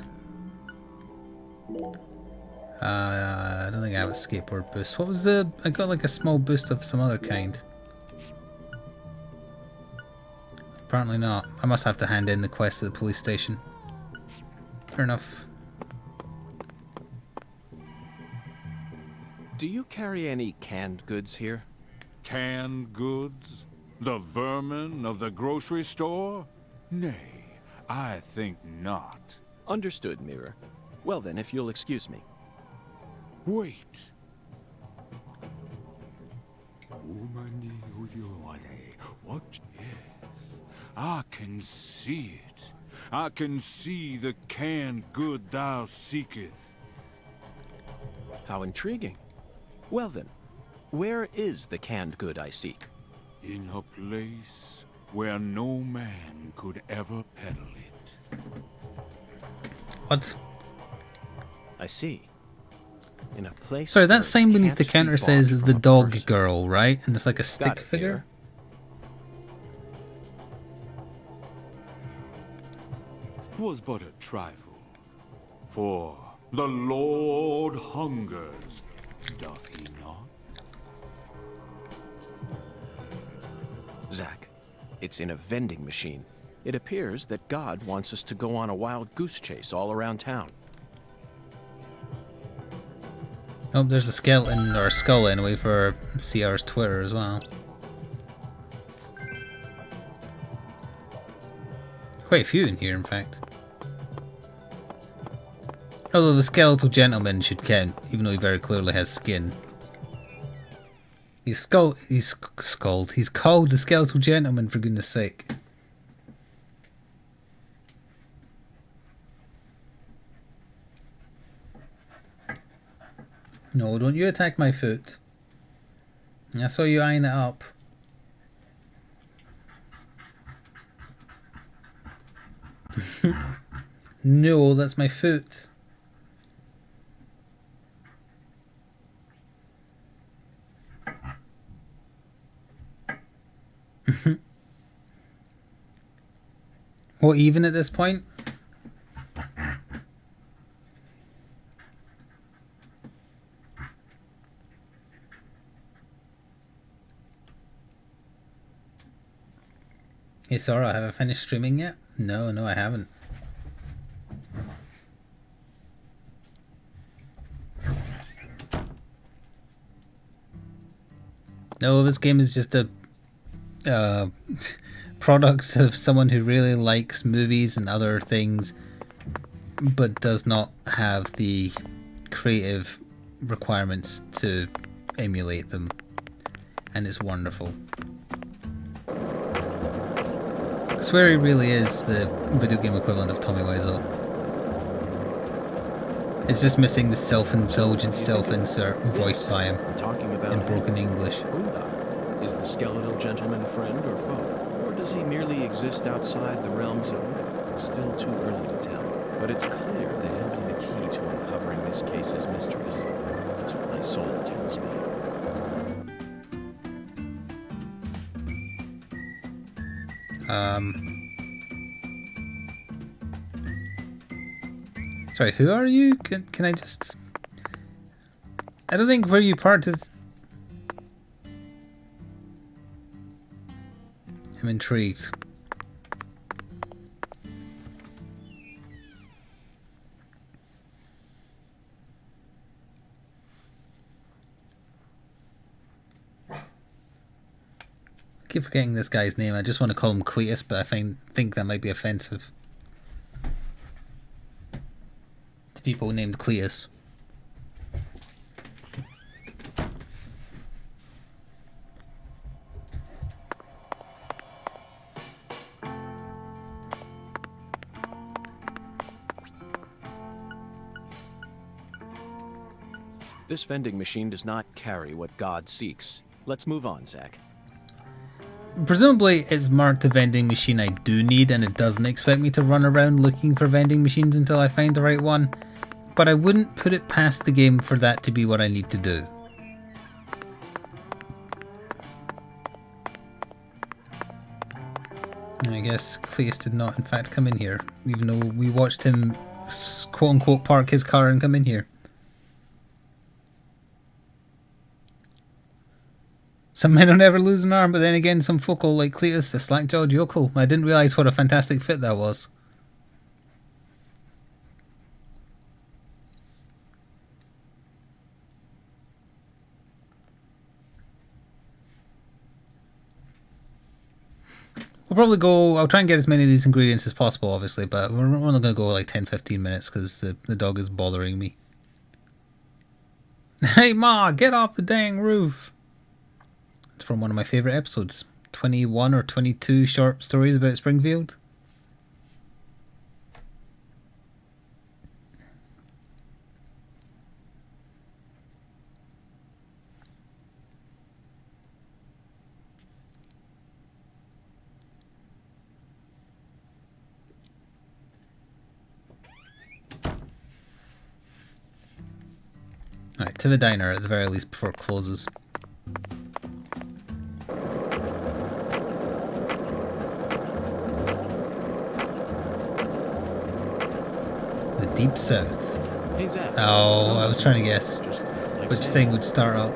I don't think I have a skateboard boost. What was the... I got like a small boost of some other kind. Apparently not. I must have to hand in the quest at the police station. Fair enough. Do you carry any canned goods here? Canned goods? The vermin of the grocery store? Nay, I think not. Understood, Mirror. Well then, if you'll excuse me. Wait. What is? I can see it. I can see the canned good thou seeketh. How intriguing. Well then, where is the canned good I seek? In a place where no man could ever peddle it. What? I see. In a place. Sorry, that where sign it beneath the can't be counter bought says from the a dog person. girl, right? And it's like a stick Got it, figure. Mirror. Was but a trifle. For the Lord hungers, doth he not? Zack, it's in a vending machine. It appears that God wants us to go on a wild goose chase all around town. Oh, there's a skeleton, or a skull anyway, for CR's Twitter as well. Quite a few in here, in fact. Although the skeletal gentleman should count, even though he very clearly has skin. He's called the skeletal gentleman, for goodness sake. No, don't you attack my foot. I saw you eyeing it up. No, that's my foot. What, even at this point? Hey Sora, have I finished streaming yet? No, I haven't. No, this game is just a product of someone who really likes movies and other things, but does not have the creative requirements to emulate them. And it's wonderful. I swear he really is the video game equivalent of Tommy Wiseau. It's just missing the self-indulgent self-insert voiced by him Talking about in broken English. Boondock. Is the skeletal gentleman friend or foe? Or does he merely exist outside the realms of Uther? Still too early to tell. But it's clear that he'll be the key to uncovering this case's mysteries. That's what my soul tells me. Sorry, who are you? Can I just... I don't think where you parked is... I'm intrigued. I keep forgetting this guy's name. I just want to call him Cletus, but I think that might be offensive to people named Cletus. This vending machine does not carry what God seeks. Let's move on, Zack. Presumably it's marked the vending machine I do need, and it doesn't expect me to run around looking for vending machines until I find the right one, but I wouldn't put it past the game for that to be what I need to do. I guess Cletus did not in fact come in here, even though we watched him quote-unquote park his car and come in here. Some men don't ever lose an arm, but then again some folk like Cletus, the slack-jawed yokel. I didn't realise what a fantastic fit that was. We'll probably go... I'll try and get as many of these ingredients as possible, obviously, but we're only going to go like 10-15 minutes because the dog is bothering me. Hey Ma, get off the dang roof! It's from one of my favourite episodes. 21 or 22 short stories about Springfield. Alright, to the diner at the very least before it closes. The Deep South. Hey, Zack. Oh, I was trying to guess Just like which saying. thing would start up.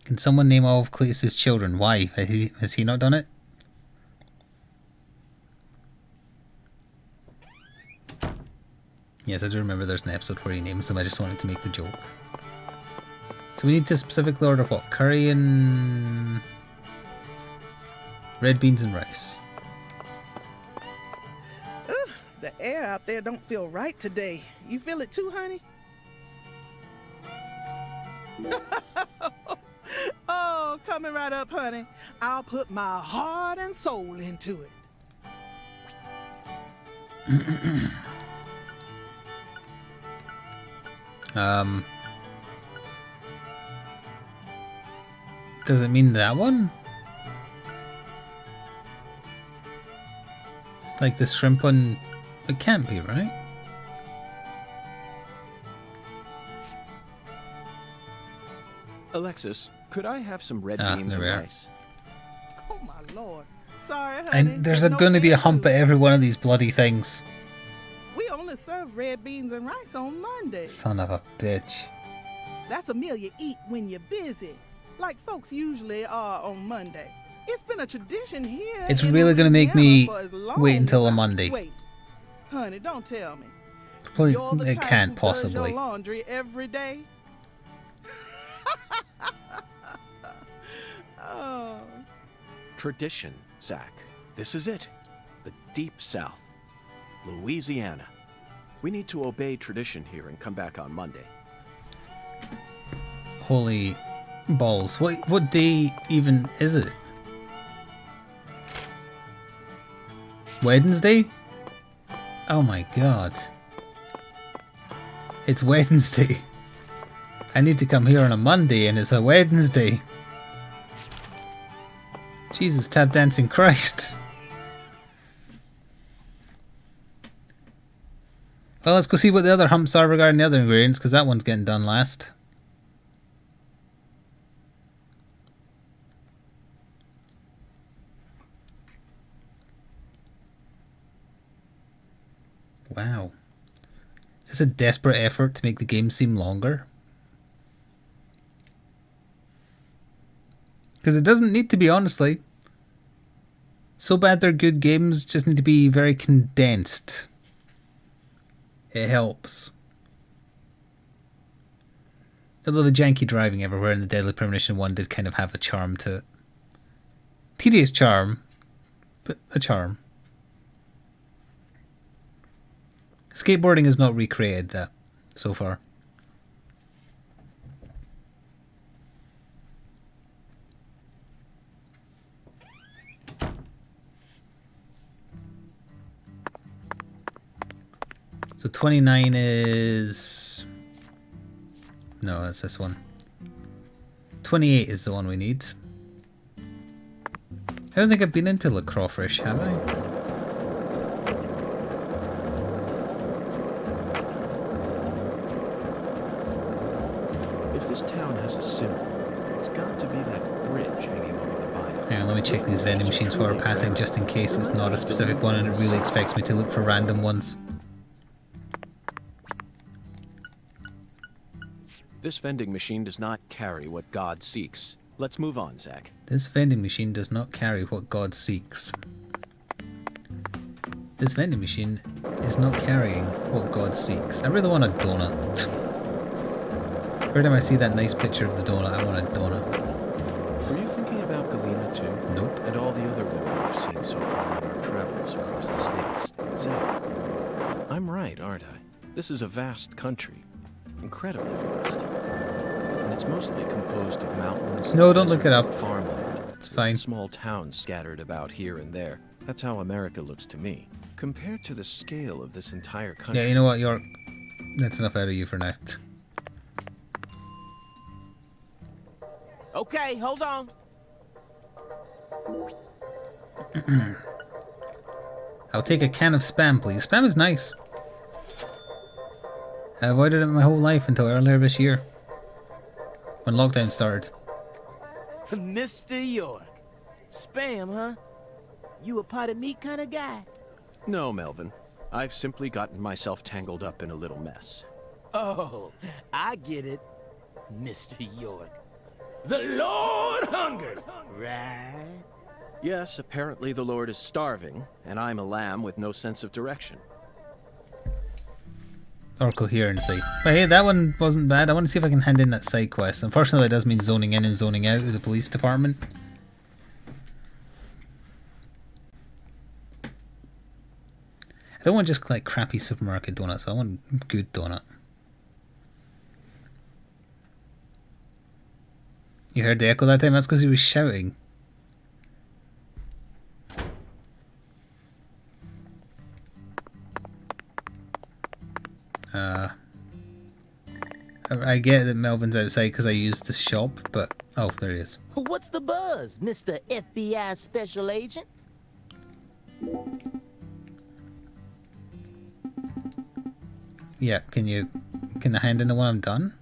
Can someone name all of Cletus's children? Why? Has he not done it? Yes, I do remember there's an episode where he names them. I just wanted to make the joke. So we need to specifically order what? Curry and... red beans and rice. Ugh, the air out there don't feel right today. You feel it too, honey? Oh, coming right up, honey. I'll put my heart and soul into it. Does it mean that one? Like the shrimp one? It can't be, right? Alexis, could I have some red Ah, beans there and we are. rice? Oh my lord. Sorry, honey. And there's no going to be a can hump do. at every one of these bloody things. We only serve red beans and rice on Monday. Son of a bitch. That's a meal you eat when you're busy, like folks usually are on Monday. It's been a tradition here. It's in really going to make Louisiana me for as long wait until as a I- Monday. Wait, honey, don't tell me. Well, You're the it type can't who does possibly. your laundry every day. Oh. Tradition, Zack. This is it. The Deep South. Louisiana. We need to obey tradition here and come back on Monday. Holy balls. What day even is it? Wednesday? Oh my god. It's Wednesday. I need to come here on a Monday and it's a Wednesday. Jesus, tap dancing Christ. Well, let's go see what the other humps are regarding the other ingredients, because that one's getting done last. Wow. Is this a desperate effort to make the game seem longer? Because it doesn't need to be, honestly. So bad they're good games, just need to be very condensed. It helps. Although the janky driving everywhere in the Deadly Premonition 1 did kind of have a charm to it. Tedious charm, but a charm. Skateboarding has not recreated that so far. So 29 is... No, that's this one. 28 is the one we need. I don't think I've been into La Crawfish, have I? If this town has a symbol, it's got to be that bridge hanging over the bayou. Hang on, let me check these vending machines while we're passing, just in case it's not a specific one and it really expects me to look for random ones. This vending machine does not carry what God seeks. Let's move on, Zack. This vending machine does not carry what God seeks. This vending machine is not carrying what God seeks. I really want a donut. Every time I see that nice picture of the donut, I want a donut. Were you thinking about Galena too? Nope. And all the other women we've seen so far on our travels across the states? Zack, I'm right, aren't I? This is a vast country. Incredibly vast. And it's mostly composed of mountains. No, don't look it deserts, up. and farmland. It's fine. Small towns scattered about here and there. That's how America looks to me. Compared to the scale of this entire country. Yeah, you know what, York? That's enough out of you for now. Okay, hold on. I'll take a can of Spam, please. Spam is nice. I avoided it my whole life until earlier this year, when lockdown started. Mr. York. Spam, huh? You a pot of meat kind of guy? No, Melvin. I've simply gotten myself tangled up in a little mess. Oh, I get it, Mr. York. The Lord hungers, right? Yes, apparently the Lord is starving, and I'm a lamb with no sense of direction. Or coherency. But hey, that one wasn't bad. I want to see if I can hand in that side quest. Unfortunately, that does mean zoning in and zoning out of the police department. I don't want just like crappy supermarket donuts. I want good donut. You heard the echo that time? That's because he was shouting. I get that Melvin's outside because I used the shop, but Oh, there he is. What's the buzz, Mr. FBI Special Agent? Yeah, can I hand in the one I'm done?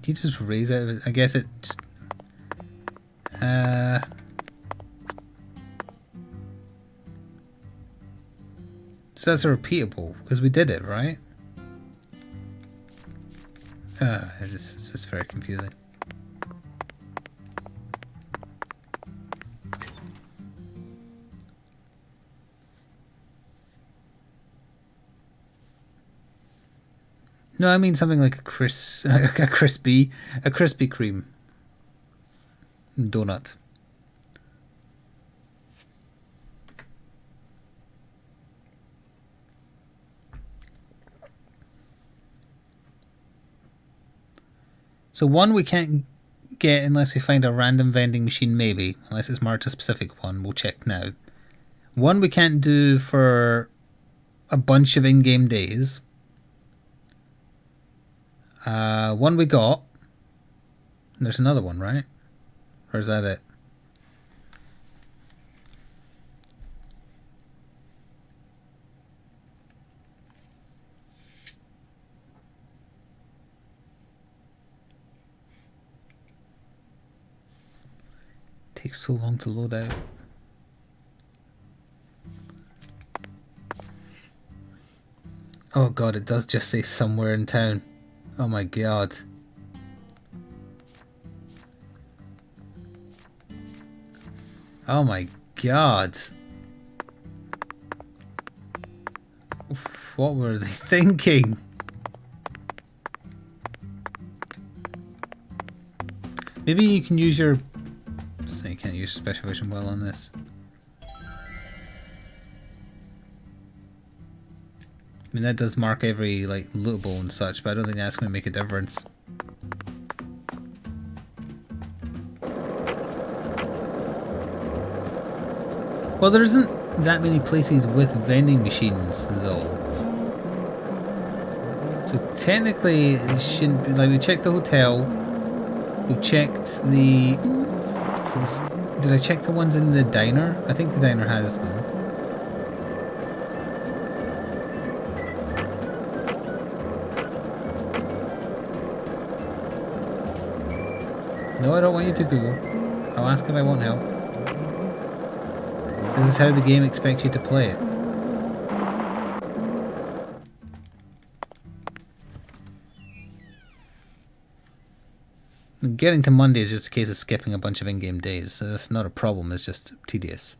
Do you just raise it? I guess it just, so that's a repeatable, because we did it, right? It's just very confusing. No, I mean something like a crispy cream donut. So one we can't get unless we find a random vending machine, maybe, unless it's marked a specific one. We'll check now. One we can't do for a bunch of in-game days. One we got. And there's another one, right? Or is that it? Takes so long to load out. Oh god, it does just say somewhere in town. Oh my god. Oh my god. What were they thinking? Maybe you can use your... So you can't use special vision well on this. I mean, that does mark every, like, lootable and such, but I don't think that's going to make a difference. Well, there isn't that many places with vending machines, though. So technically, it shouldn't be... Like, we checked the hotel. We checked the... Did I check the ones in the diner? I think the diner has them. No, I don't want you to Google. I'll ask if I won't help. This is how the game expects you to play it. Getting to Monday is just a case of skipping a bunch of in-game days, so that's not a problem, it's just tedious.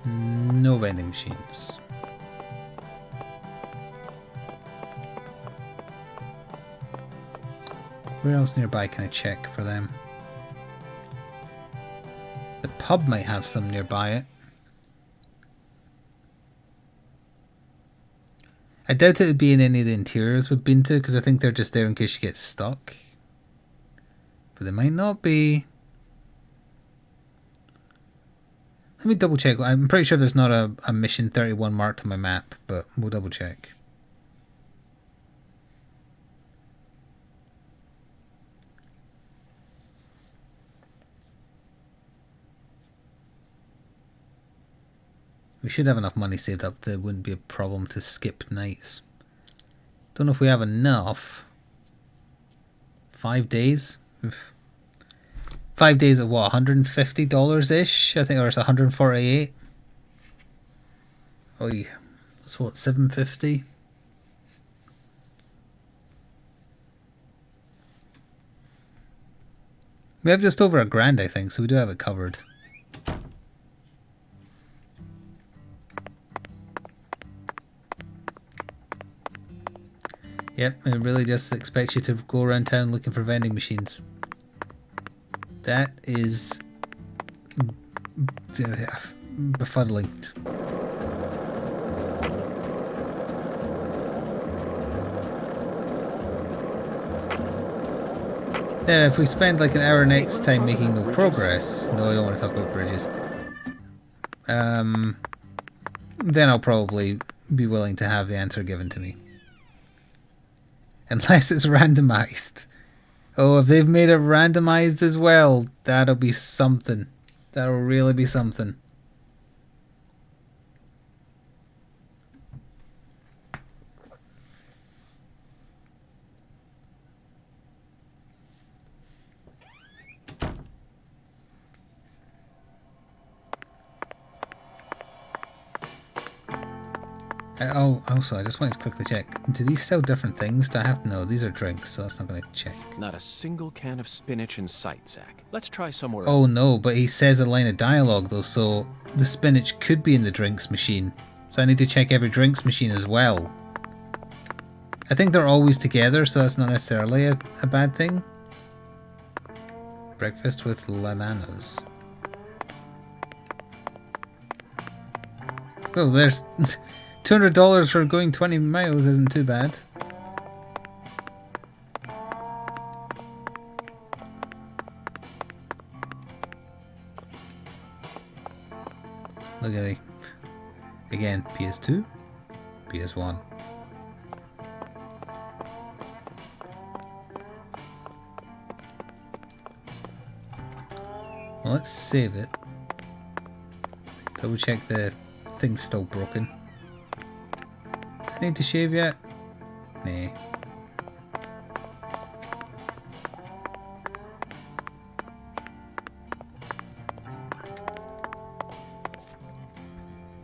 No vending machines. Where else nearby can I check for them? The pub might have some nearby it. I doubt it would be in any of the interiors we've been to, because I think they're just there in case you get stuck. But they might not be. Let me double check. I'm pretty sure there's not a mission 31 marked on my map, but we'll double check. We should have enough money saved up that it wouldn't be a problem to skip nights. Don't know if we have enough. 5 days? Oof. 5 days at what, $150-ish? I think, or it's 148. Oh yeah, that's what, 750? We have just over $1,000, I think, so we do have it covered. Yep, it really just expects you to go around town looking for vending machines. That is befuddling. Then if we spend like an hour next time making no progress... No, I don't want to talk about bridges. Then I'll probably be willing to have the answer given to me. Unless it's randomized. Oh, if they've made it randomized as well, that'll be something. That'll really be something. Also, I just wanted to quickly check. Do these sell different things? Do I have to know? These are drinks, so that's not going to check. Not a single can of spinach in sight, Zack. Let's try somewhere Oh else. no, but he says a line of dialogue though, so the spinach could be in the drinks machine. So I need to check every drinks machine as well. I think they're always together, so that's not necessarily a bad thing. Breakfast with bananas. Oh, there's $200 for going 20 miles isn't too bad. Look at it. Again, PS2, PS1. Well, let's save it. Double check the thing's still broken. I need to shave yet? Nah.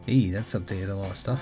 Hey, that's updated a lot of stuff.